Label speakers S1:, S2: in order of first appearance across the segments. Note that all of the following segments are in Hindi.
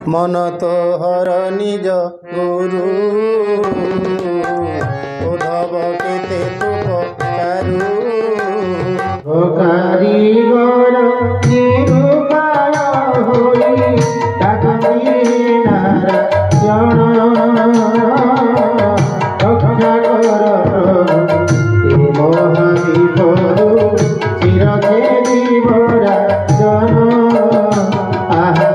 S1: मन तो हर निज गुरु उद्धव केते तु पचारु
S2: कारीगर निरुपाय होई डाकनी नारायण रक्षा कर हे महाविभु चिरके जीवरा जन आहा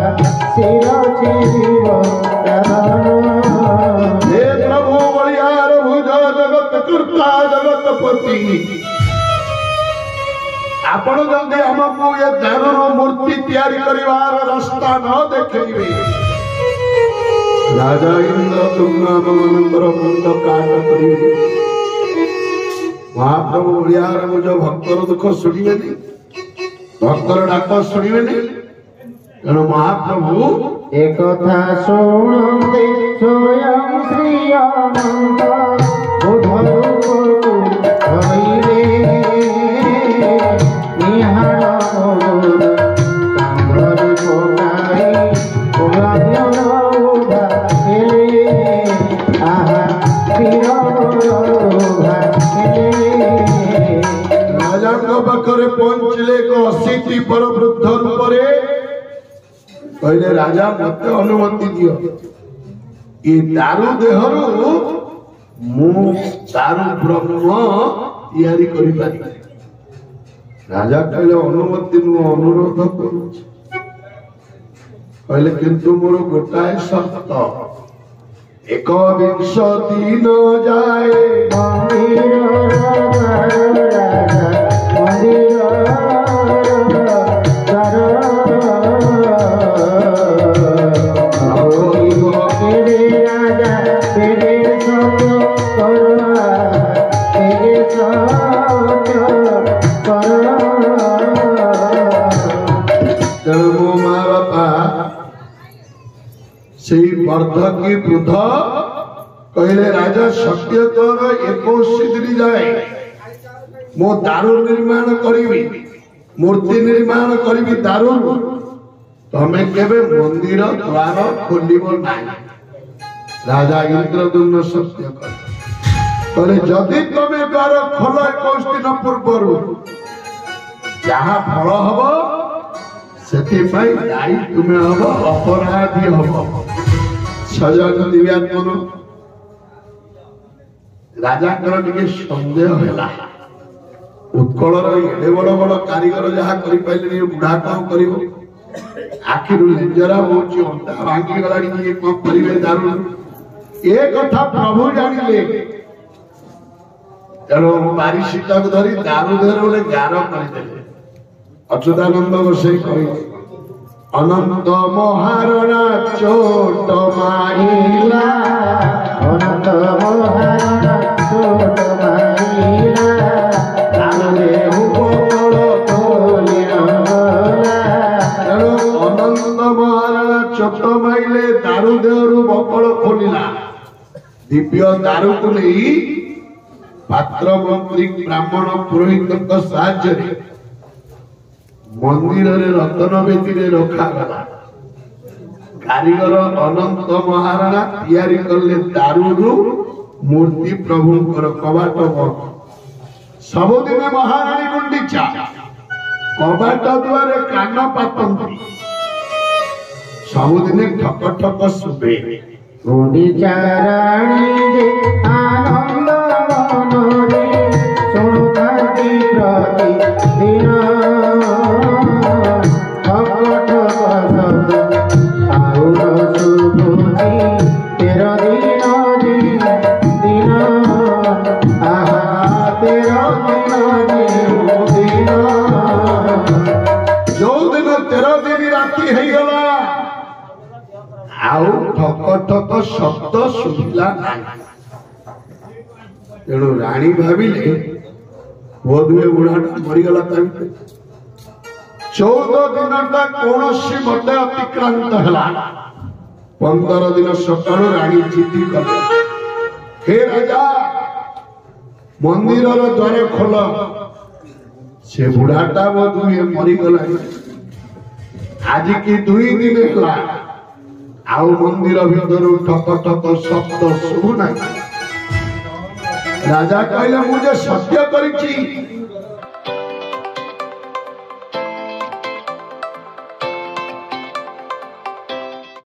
S2: चिरके जीवरा
S3: हे प्रभु बलिहार भुज जगत कर्ता जगत पति आपण जल्दी हमको ये दारुर मूर्ति तैयारी करिवार रास्ता न देखिबे राजा इंद्र तुम मनंतर मुंड काट करिबे महाप्रभु बलिहार भुज भक्तर दुख सुनिबे नहीं भक्तर डाक सुनिबे नहीं तेणु महाप्रभु
S2: एक था सुनते स्वयं श्री अनंत बुधरूपु धरिले निहार मोर कांधरे पकाई उभाव्यन उभा हेले आहा उभा हेले
S3: राजा पाखरे पहुंचले 80 पर वृद्ध रूपरे कहले राजा मत अनुमति दियो ये दारू देहरु मु दारू ब्रह्म तैयारी करि पारि राजा कहले अनुमति नु अनुरोध करू कहले किंतु मोर गोटाए शर्त 21 दिन जाए वर्धकी वृद्ध कहले राजा सत्य तोर 21 दिन जाए मो दारू निर्माण करी मूर्ति निर्माण करी दारू तमे केबे मंदिर द्वार खोलिबो नाही राजा इंद्रदुम्न सत्य कहले जदि तमे द्वार खोल 21 दिन पूर्व जहा फल हबो सेति पई दाई तुमे हबो अपराधी हबो सजग दिव्यात्मन राजा टिके सन्देह है उत्कलर एडे बड़ बड़ कारीगर जहाँ कर बुढ़ा कौन कर आखिर लेंजरा हो अंटा भांगी गला कौन करेंगे दारू ये कथा प्रभु जानिले तेणु बारी सीता को धरी दारू देर गोटे गार करदे अच्युतानंद गोसाई कही अनंत महारणा चोट मारिला
S2: अनंत महारणा चोट मारिला ताले उपकल तोलिया
S3: अनंत महारणा चोट माइले दारू देहरु बकल खोलिला दिव्य दारू को नहीं पात्र मंत्री ब्राह्मण पुरोहित साहाय्य मंदिर रे रतन बेदी रे रखा गला कारीगर अनंत महाराणा तैयारी करले दारू मूर्ति प्रभु कबाट बंद सबुदिन महाराणी गुंडीचा कबाट द्वारे कान पातंती सबुदिन ठक ठक सुबे
S2: गुंडीचा राणी जे आनंद मनरे सुनुताती प्रति दिन
S3: ठक शब्द शुभिला तेणु राणी भाविले बोधुए बुढ़ाटा मरीगला 14 दिन कौन मत अतिक्रांत है 15 दिन सकाल राणी चिठी कले हे राजा मंदिर द्वार खोल से बुढ़ाटा बोधुए मरीगला आज की 2 दिन है आउ मंदिर भीतर ठक ठक शब्द शुभु ना राजा कहले मुझे सत्य करिछि